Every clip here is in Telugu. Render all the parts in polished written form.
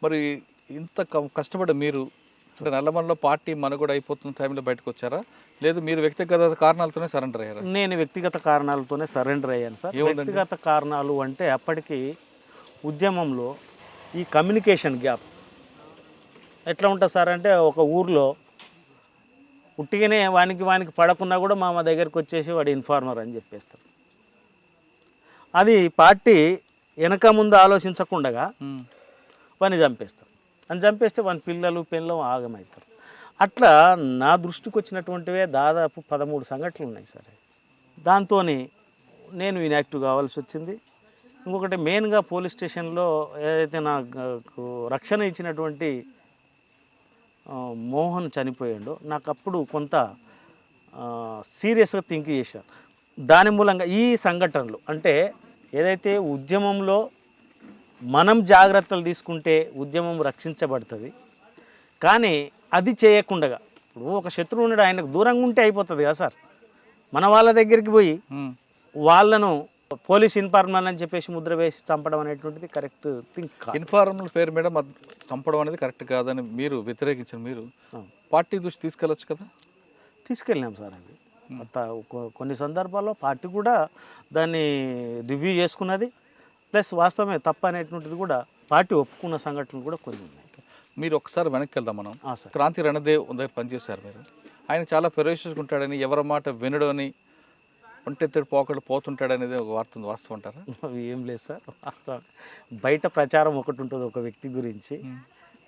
మరి ఇంత కష్టపడ్డ మీరు అంటే నల్లమలలో పార్టీ మనుగడ అయిపోతున్న టైంలో బయటకు వచ్చారా? లేదు మీరు వ్యక్తిగత కారణాలతోనే సరెండర్ అయ్యారా? నేను వ్యక్తిగత కారణాలతోనే సరెండర్ అయ్యాను సార్. వ్యక్తిగత కారణాలు అంటే అప్పటికి ఉద్యమంలో ఈ కమ్యూనికేషన్ గ్యాప్ ఎట్లా ఉంటుంది సార్ అంటే ఒక ఊర్లో ఉట్టిగానే వానికి పడకున్నా కూడా మా దగ్గరికి వచ్చేసి వాడు ఇన్ఫార్మర్ అని చెప్పేస్తారు. అది పార్టీ వెనక ముందు ఆలోచించకుండా వాడిని చంపేస్తారు. అని చంపేస్తే వాని పిల్లలు ఆగమవుతారు. అట్లా నా దృష్టికి వచ్చినటువంటివే దాదాపు 13 సంఘటనలు ఉన్నాయి సార్. దాంతో నేను ఇన్యాక్టివ్ కావాల్సి వచ్చింది. ఇంకొకటి మెయిన్గా పోలీస్ స్టేషన్లో ఏదైతే నాకు రక్షణ ఇచ్చినటువంటి మోహన్ చనిపోయాడో నాకు అప్పుడు కొంత సీరియస్గా థింక్ చేశాను. దాని మూలంగా ఈ సంఘటనలు అంటే ఏదైతే ఉద్యమంలో మనం జాగ్రత్తలు తీసుకుంటే ఉద్యమం రక్షించబడుతుంది, కానీ అది చేయకుండా ఇప్పుడు ఒక శత్రువు ఉన్నాడు, ఆయనకు దూరంగా ఉంటే అయిపోతుంది కదా సార్. మన వాళ్ళ దగ్గరికి పోయి వాళ్ళను పోలీస్ ఇన్ఫార్మర్ అని చెప్పేసి ముద్ర వేసి చంపడం అనేటువంటిది కరెక్ట్ థింక్ కాదు. ఇన్ఫార్మర్ పేరు మీద చంపడం అనేది కరెక్ట్ కాదని మీరు వ్యతిరేకించారు. మీరు పార్టీ దృష్టి తీసుకెళ్ళొచ్చు కదా? తీసుకెళ్ళాం సార్. అది కొన్ని సందర్భాల్లో పార్టీ కూడా దాన్ని రివ్యూ చేసుకున్నది. ప్లస్ వాస్తవమే తప్ప అనేటువంటిది కూడా పార్టీ ఒప్పుకున్న సంఘటనలు కూడా కొన్ని ఉన్నాయి. మీరు ఒకసారి వెనక్కి వెళ్దాం మనం. క్రాంతి రణదేవ్ దగ్గర పనిచేశారు మీరు. ఆయన చాలా ఫెరోషియస్గా ఉంటాడని, ఎవరి మాట వినడు అని, ఒంటెత్తడి పోకడు పోతుంటాడు అనేది ఒక వార్త ఉంది. వాస్తవం అంటారా? ఏం లేదు సార్. బయట ప్రచారం ఒకటి ఉంటుంది ఒక వ్యక్తి గురించి,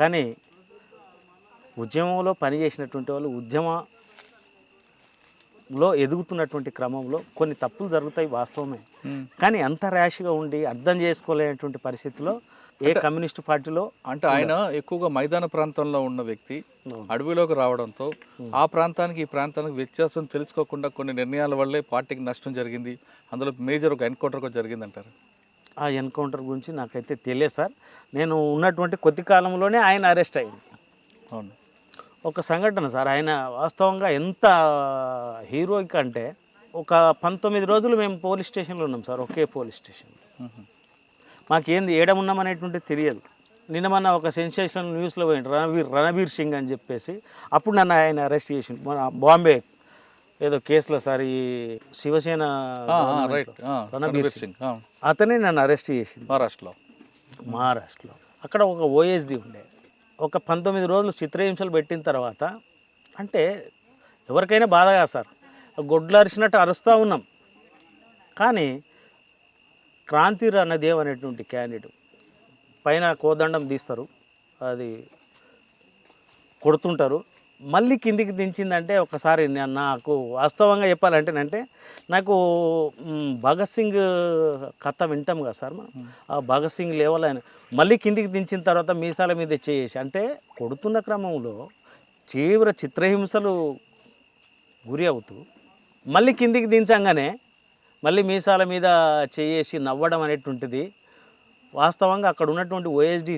కానీ ఉద్యమంలో పనిచేసినటువంటి వాళ్ళు ఉద్యమంలో ఎదుగుతున్నటువంటి క్రమంలో కొన్ని తప్పులు జరుగుతాయి, వాస్తవమే. కానీ అంత ర్యాష్గా ఉండి అర్థం చేసుకోలేనటువంటి పరిస్థితిలో ఏ కమ్యూనిస్టు పార్టీలో అంటే ఆయన ఎక్కువగా మైదాన ప్రాంతంలో ఉన్న వ్యక్తి అడవిలోకి రావడంతో ఆ ప్రాంతానికి ఈ ప్రాంతానికి వ్యత్యాసం తెలుసుకోకుండా కొన్ని నిర్ణయాల వల్లే పార్టీకి నష్టం జరిగింది. అందులో మేజర్ ఒక ఎన్కౌంటర్ కూడా జరిగింది అంటారు. ఆ ఎన్కౌంటర్ గురించి నాకైతే తెలియదు సార్. నేను ఉన్నటువంటి కొద్ది కాలంలోనే ఆయన అరెస్ట్ అయ్యింది. అవును, ఒక సంఘటన సార్. ఆయన వాస్తవంగా ఎంత హీరోయిక్ అంటే ఒక 19 రోజులు మేము పోలీస్ స్టేషన్లో ఉన్నాం సార్, ఒకే పోలీస్ స్టేషన్లో. మాకేంది ఏడమున్నామనేటువంటిది తెలియదు. నిన్న మొన్న ఒక సెన్సేషనల్ న్యూస్లో పోయింది రణబీర్ సింగ్ అని చెప్పేసి. అప్పుడు నన్ను ఆయన అరెస్ట్ చేసిండు మన బాంబే ఏదో కేసులో సార్. ఈ శివసేన రణబీర్ సింగ్ అతనే నన్ను అరెస్ట్ చేసింది మహారాష్ట్రలో. అక్కడ ఒక ఓఎస్డి ఉండే. ఒక 19 రోజులు చిత్రహింసలు పెట్టిన తర్వాత అంటే ఎవరికైనా బాధగా సార్, గొడ్లు అరిచినట్టు అరుస్తూ ఉన్నాం. కానీ క్రాంతి రణదేవ్ అనేటువంటి క్యాండిడేట్ పైన కోదండం తీస్తారు, అది కొడుతుంటారు, మళ్ళీ కిందికి దించిందంటే ఒకసారి నాకు వాస్తవంగా చెప్పాలంటేనంటే నాకు భగత్ సింగ్ కథ వింటాం కదా సార్ మనం. ఆ భగత్ సింగ్ లెవెల్ ఆయన మళ్ళీ కిందికి దించిన తర్వాత మీసాల మీద చేసి అంటే కొడుతున్న క్రమంలో తీవ్ర చిత్రహింసలు గురి అవుతూ మళ్ళీ కిందికి దించంగానే మళ్ళీ మీసాల మీద చేసి నవ్వడం అనేటువంటిది వాస్తవంగా అక్కడ ఉన్నటువంటి ఓఎస్డి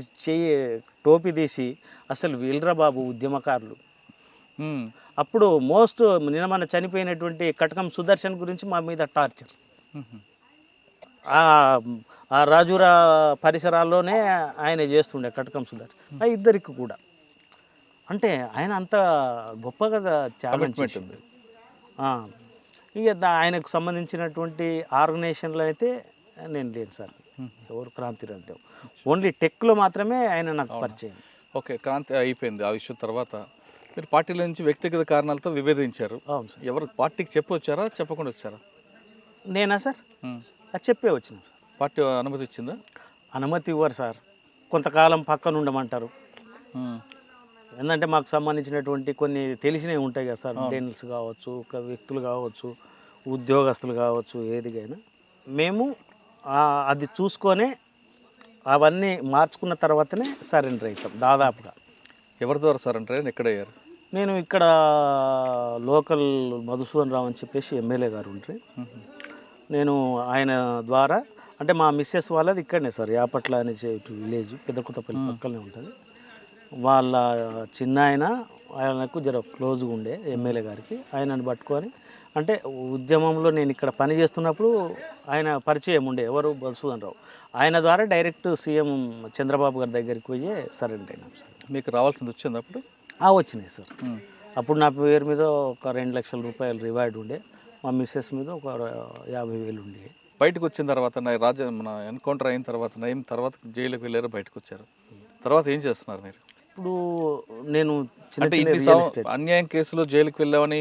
టోపీ తీసి అసలు వీళ్ళరా బాబు ఉద్యమకారులు. అప్పుడు మోస్ట్ నిన్న మన చనిపోయినటువంటి కటకం సుదర్శన్ గురించి మా మీద టార్చర్. ఆ రాజురా పరిసరాల్లోనే ఆయన చేస్తుండే కటకం సుదర్శన్. ఆ ఇద్దరికి కూడా అంటే ఆయన అంత గొప్పగా ఛాలెంజ్ ఉంది. ఇక ఆయనకు సంబంధించినటువంటి ఆర్గనైజేషన్లు అయితే నేను లేను సార్. ఎవరు క్రాంతి రణదేవ్ ఓన్లీ టెక్లో మాత్రమే ఆయన నాకు పరిచయం. ఓకే, క్రాంతి అయిపోయింది. ఆ విషయం తర్వాత మీరు పార్టీల నుంచి వ్యక్తిగత కారణాలతో విభేదించారు. అవును సార్. ఎవరు పార్టీకి చెప్పొచ్చారా చెప్పకుండా వచ్చారా? నేనా సార్? అది చెప్పే వచ్చిన. పార్టీ అనుమతి ఇచ్చిందా? అనుమతి ఇవ్వరు సార్. కొంతకాలం పక్కన ఉండమంటారు. ఏంటంటే మాకు సంబంధించినటువంటి కొన్ని తెలిసినవి ఉంటాయి కదా సార్, డెన్స్ కావచ్చు, వ్యక్తులు కావచ్చు, ఉద్యోగస్తులు కావచ్చు, ఏదిగైనా మేము అది చూసుకొనే అవన్నీ మార్చుకున్న తర్వాతనే సరెండర్ అవుతాం దాదాపుగా. ఎవరి ద్వారా సరెండర్ అయ్యారు? ఎక్కడ అయ్యారు? నేను ఇక్కడ లోకల్ మధుసూదన్ రావు అని చెప్పేసి ఎమ్మెల్యే గారు ఉంటే నేను ఆయన ద్వారా అంటే మా మిస్సెస్ వాళ్ళది ఇక్కడనే సార్, యాపట్ల అనే విలేజ్ పెద్దకొత్తపల్లి పక్కనే ఉంటుంది. వాళ్ళ చిన్న ఆయనకు జర క్లోజ్గా ఉండే ఎమ్మెల్యే గారికి, ఆయనను పట్టుకొని అంటే ఉద్యమంలో నేను ఇక్కడ పని చేస్తున్నప్పుడు ఆయన పరిచయం ఉండే, ఎవరు మధుసూదన్ రావు. ఆయన ద్వారా డైరెక్ట్ సీఎం చంద్రబాబు గారి దగ్గరికి పోయి సరెండర్ అయినాం సార్. మీకు రావాల్సింది వచ్చింది అప్పుడు? వచ్చినాయి సార్. అప్పుడు నా పేరు మీద ఒక 2 లక్షల రూపాయలు రివార్డ్ ఉండే, మా మిస్సెస్ మీద ఒక 50,000 ఉండే. బయటకు వచ్చిన తర్వాత మన ఎన్కౌంటర్ అయిన తర్వాత నయం తర్వాత జైలుకి వెళ్ళారు, బయటకు వచ్చారు. తర్వాత ఏం చేస్తున్నారు మీరు? ఇప్పుడు నేను అంటే ఇన్ని అన్యాయం కేసులో జైలుకి వెళ్ళామని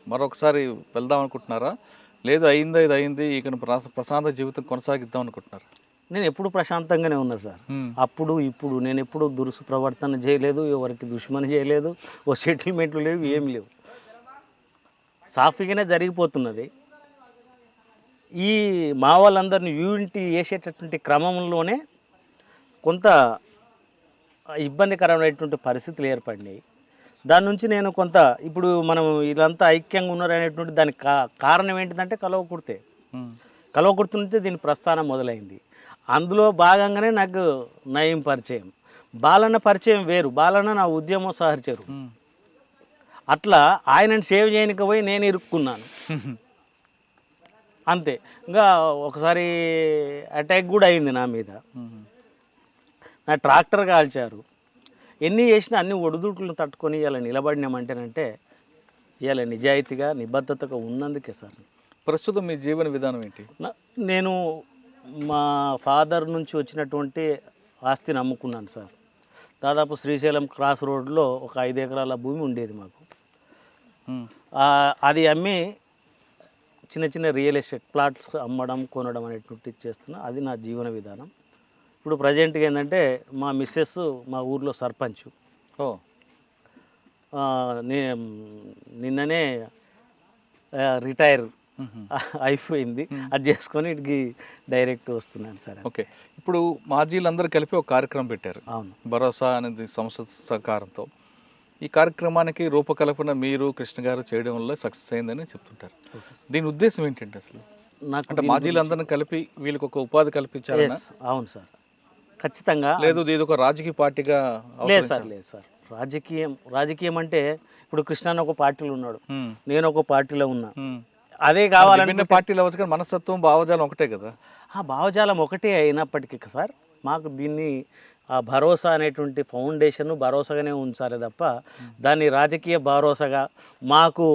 మరొకసారి వెళ్దాం అనుకుంటున్నారా, లేదు అయిందా ఇది అయింది ఇక ప్రశాంత జీవితం కొనసాగిద్దాం అనుకుంటున్నారా? నేను ఎప్పుడు ప్రశాంతంగానే ఉన్నా సార్. అప్పుడు ఇప్పుడు నేను ఎప్పుడు దురుసు ప్రవర్తన చేయలేదు, ఎవరికి దుష్మని చేయలేదు, ఓ సెటిల్మెంట్లు లేవు, ఏం లేవు, సాఫీగానే జరిగిపోతున్నది. ఈ మా వాళ్ళందరినీ యూనిటీ వేసేటటువంటి క్రమంలోనే కొంత ఇబ్బందికరమైనటువంటి పరిస్థితులు ఏర్పడినాయి. దాని నుంచి నేను కొంత ఇప్పుడు మనం వీళ్ళంతా ఐక్యంగా ఉన్నారనేటువంటి దానికి కారణం ఏంటిదంటే కలవకుర్తి నుంచే దీని ప్రస్థానం మొదలైంది. అందులో భాగంగానే నాకు నయం పరిచయం, బాలన్న పరిచయం వేరు. బాలన్న నా ఉద్యమం సహచరు. అట్లా ఆయనని సేవ్ చేయడానికి పోయి నేను ఇరుక్కున్నాను అంతే. ఇంకా ఒకసారి అటాక్ కూడా అయింది నా మీద, నా ట్రాక్టర్ కాల్చారు. ఎన్ని చేసినా అన్ని ఒడిదుడుకులను తట్టుకొని ఇలా నిలబడినామంటేనంటే ఇవాళ నిజాయితీగా నిబద్ధతగా ఉన్నందుకే సార్. ప్రస్తుతం మీ జీవన విధానం ఏంటి? నేను మా ఫాదర్ నుంచి వచ్చినటువంటి ఆస్తిని అమ్ముకున్నాను సార్. దాదాపు శ్రీశైలం క్రాస్ రోడ్లో ఒక 5 ఎకరాల భూమి ఉండేది మాకు. అది అమ్మి చిన్న చిన్న రియల్ ఎస్టేట్ ప్లాట్స్ అమ్మడం కొనడం అనేటువంటి చేస్తున్నా. అది నా జీవన విధానం. ఇప్పుడు ప్రజెంట్గా ఏంటంటే మా మిస్సెస్ మా ఊర్లో సర్పంచ్. నిన్ననే రిటైర్ అయిపోయింది. అది చేసుకొని ఇటుకి డైరెక్ట్ వస్తున్నాను సార్. ఓకే, ఇప్పుడు మాజీలందరూ కలిపి ఒక కార్యక్రమం పెట్టారు. అవును, భరోసా అనేది సంస్థ సహకారంతో. ఈ కార్యక్రమానికి రూపకల్పన మీరు కృష్ణ గారు చేయడం వల్ల సక్సెస్ అయిందని చెప్తుంటారు. దీని ఉద్దేశం ఏంటంటే అసలు అంటే మాజీలందరినీ కలిపి వీళ్ళకి ఒక ఉపాధి కల్పించారు? అవును సార్, ఖచ్చితంగా. లేదు ఇది ఒక రాజకీయ పార్టీగా? లేదు సార్. రాజకీయం అంటే ఇప్పుడు కృష్ణ ఒక పార్టీలో ఉన్నాడు, నేను ఒక పార్టీలో ఉన్నా. అదే కావాలంటే పార్టీలో వచ్చి మనస్తత్వం భావజాలం ఒకటే కదా. ఆ భావజాలం ఒకటే అయినప్పటికీ సార్ మాకు దీన్ని ఆ భరోసా అనేటువంటి ఫౌండేషన్ భరోసాగానే ఉంచాలి తప్ప దాన్ని రాజకీయ భరోసాగా మాకు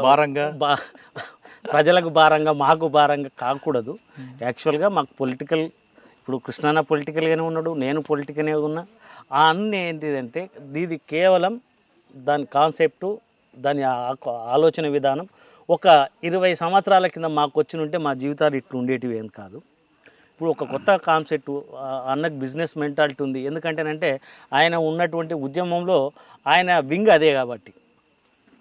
భారంగా ప్రజలకు భారంగా మాకు భారంగా కాకూడదు. యాక్చువల్గా మాకు పొలిటికల్, ఇప్పుడు కృష్ణన్న పొలిటికల్గానే ఉన్నాడు, నేను పొలిటికల్గానే ఉన్నా. అన్నీ ఏంటిదంటే ఇది కేవలం దాని కాన్సెప్టు, దాని ఆలోచన విధానం ఒక 20 సంవత్సరాల కింద మాకు వచ్చి ఉంటే మా జీవితాలు ఇట్లు ఉండేటివి ఏం కాదు. ఇప్పుడు ఒక కొత్త కాన్సెప్ట్, అన్నకు బిజినెస్ మెంటాలిటీ ఉంది. ఎందుకంటేనంటే ఆయన ఉన్నటువంటి ఉద్యమంలో ఆయన వింగ్ అదే కాబట్టి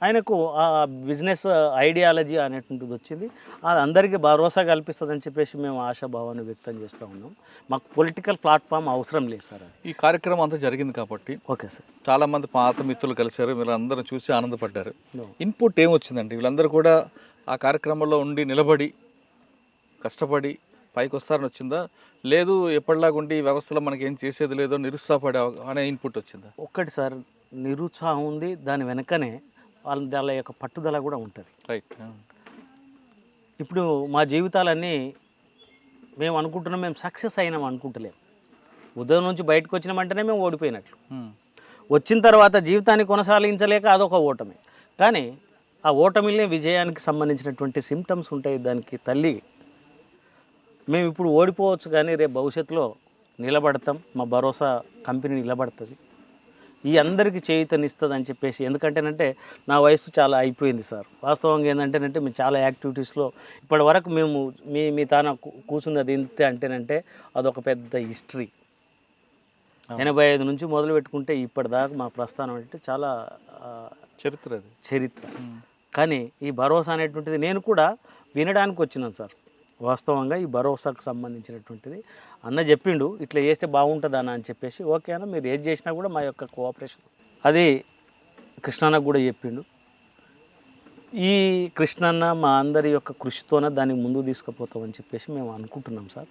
ఆయనకు ఆ బిజినెస్ ఐడియాలజీ అనేటువంటిది వచ్చింది. అది అందరికీ భరోసా కల్పిస్తుందని చెప్పేసి మేము ఆశాభావాన్ని వ్యక్తం చేస్తూ ఉన్నాం. మాకు పొలిటికల్ ప్లాట్ఫామ్ అవసరం లేదు సార్. ఈ కార్యక్రమం అంతా జరిగింది కాబట్టి ఓకే సార్, చాలామంది పాత మిత్రులు కలిశారు, మీరు అందరూ చూసి ఆనందపడ్డారు. ఇన్పుట్ ఏమొచ్చిందండి? వీళ్ళందరూ కూడా ఆ కార్యక్రమంలో ఉండి నిలబడి కష్టపడి పైకి వస్తారని వచ్చిందా, లేదు ఎప్పటిలాగా ఉండి వ్యవస్థలో మనకి ఏం చేసేది లేదో నిరుత్సాహపడే అనే ఇన్పుట్ వచ్చిందా? ఒక్కటి సార్, నిరుత్సాహం ఉంది, దాని వెనకనే వాళ్ళ యొక్క పట్టుదల కూడా ఉంటుంది. రైట్. ఇప్పుడు మా జీవితాలన్నీ మేము అనుకుంటున్నాం మేము సక్సెస్ అయినాం అనుకుంటలేము. ఉదయం నుంచి బయటకు వచ్చినామంటేనే మేము ఓడిపోయినట్లు. వచ్చిన తర్వాత జీవితాన్ని కొనసాగించలేక అదొక ఓటమి. కానీ ఆ ఓటమిలే విజయానికి సంబంధించినటువంటి సిమ్టమ్స్ ఉంటాయి. దానికి తల్లి మేము ఇప్పుడు ఓడిపోవచ్చు కానీ రేపు భవిష్యత్తులో నిలబడతాం, మా భరోసా కంపెనీ నిలబడుతుంది, ఈ అందరికీ చేయూతనిస్తుంది అని చెప్పేసి. ఎందుకంటేనంటే నా వయసు చాలా అయిపోయింది సార్. వాస్తవంగా ఏంటంటేనంటే మేము చాలా యాక్టివిటీస్లో ఇప్పటి వరకు మేము మీ తాన కూర్చున్నది ఇంతే అంటేనంటే అదొక పెద్ద హిస్టరీ. 85 నుంచి మొదలు పెట్టుకుంటే ఇప్పటిదాకా మా ప్రస్థానం అంటే చాలా చరిత్ర. కానీ ఈ భరోసా అనేటువంటిది నేను కూడా వినడానికి వచ్చినాను సార్. వాస్తవంగా ఈ భరోసాకు సంబంధించినటువంటిది అన్న చెప్పిండు, ఇట్లా చేస్తే బాగుంటుంది అన్న అని చెప్పేసి. ఓకే అన్న, మీరు ఏది చేసినా కూడా మా యొక్క కోఆపరేషన్, అది కృష్ణన్నకు కూడా చెప్పిండు. ఈ కృష్ణన్న మా అందరి యొక్క కృషితోనే దాన్ని ముందుకు తీసుకుపోతామని చెప్పేసి మేము అనుకుంటున్నాం సార్.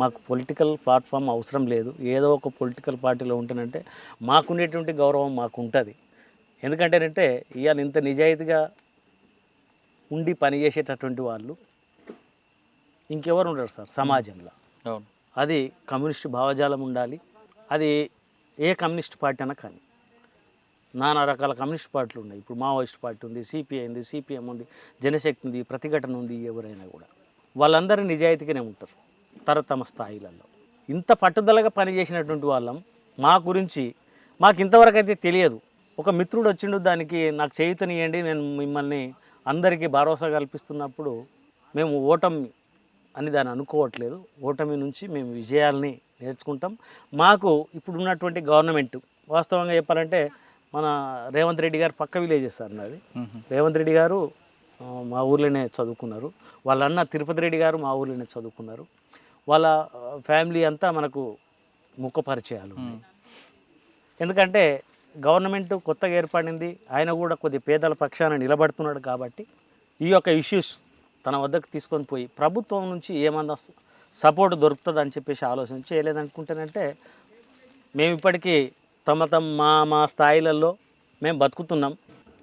మాకు పొలిటికల్ ప్లాట్ఫామ్ అవసరం లేదు. ఏదో ఒక పొలిటికల్ పార్టీలో ఉంటేనంటే మాకుండేటువంటి గౌరవం మాకు ఉంటుంది. ఎందుకంటేనంటే ఇవాళ ఇంత నిజాయితీగా ఉండి పనిచేసేటటువంటి వాళ్ళు ఇంకెవరు ఉండరు సార్ సమాజంలో. అవును. అది కమ్యూనిస్ట్ భావజాలం ఉండాలి. అది ఏ కమ్యూనిస్ట్ పార్టీ అయినా కానీ. నానా రకాల కమ్యూనిస్ట్ పార్టీలు ఉన్నాయి. ఇప్పుడు మావోయిస్ట్ పార్టీ ఉంది, సిపిఐ ఉంది, సిపిఎం ఉంది, జనశక్తి ఉంది, ప్రతిఘటన ఉంది. ఎవరైనా కూడా వాళ్ళందరూ నిజాయితీగానే ఉంటారు తమ స్థాయిలలో. ఇంత పట్టుదలగా పనిచేసినటువంటి వాళ్ళం మా గురించి మాకు ఇంతవరకు అయితే తెలియదు. ఒక మిత్రుడు వచ్చిండు, దానికి నాకు చేయుతనియండి, నేను మిమ్మల్ని అందరికీ భరోసా కల్పిస్తున్నప్పుడు మేము ఓటమి అని దాన్ని అనుకోవట్లేదు. ఓటమి నుంచి మేము విజయాల్ని నేర్చుకుంటాం. మాకు ఇప్పుడు ఉన్నటువంటి గవర్నమెంట్ వాస్తవంగా చెప్పాలంటే మన రేవంత్ రెడ్డి గారు పక్క విలేజెస్ సార్ నాది. రేవంత్ రెడ్డి గారు మా ఊర్లోనే చదువుకున్నారు. వాళ్ళ అన్న తిరుపతి రెడ్డి గారు మా ఊర్లోనే చదువుకున్నారు. వాళ్ళ ఫ్యామిలీ అంతా మనకు ముఖ పరిచయాలు. ఎందుకంటే గవర్నమెంట్ కొత్తగా ఏర్పడింది, ఆయన కూడా కొద్ది పేదల పక్షాన నిలబడుతున్నాడు కాబట్టి ఈ యొక్క ఇష్యూస్ తన వద్దకు తీసుకొని పోయి ప్రభుత్వం నుంచి ఏమన్నా సపోర్ట్ దొరుకుతుంది అని చెప్పేసి ఆలోచన చేయలేదనుకుంటేనంటే మేము ఇప్పటికీ మా స్థాయిలలో మేము బతుకుతున్నాం.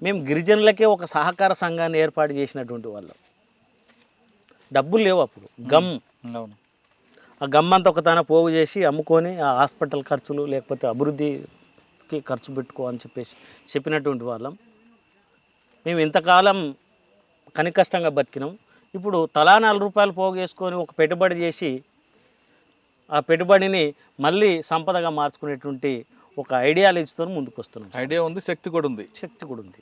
మేము గిరిజనులకే ఒక సహకార సంఘాన్ని ఏర్పాటు చేసినటువంటి వాళ్ళం. డబ్బులు లేవు అప్పుడు, గమ్. అవును. ఆ గమ్ అంతా ఒకతాన పోగు చేసి అమ్ముకొని ఆ హాస్పిటల్ ఖర్చులు లేకపోతే అభివృద్ధికి ఖర్చు పెట్టుకో అని చెప్పేసి చెప్పినటువంటి వాళ్ళం. మేము ఇంతకాలం కనికష్టంగా బతికినాం. ఇప్పుడు తలా 4 రూపాయలు పోగు చేసుకొని ఒక పెట్టుబడి చేసి ఆ పెట్టుబడిని మళ్ళీ సంపదగా మార్చుకునేటువంటి ఒక ఐడియాలజీతో ముందుకు వస్తున్నాం. ఐడియా ఉంది, శక్తి కూడా ఉంది. శక్తి కూడా ఉంది.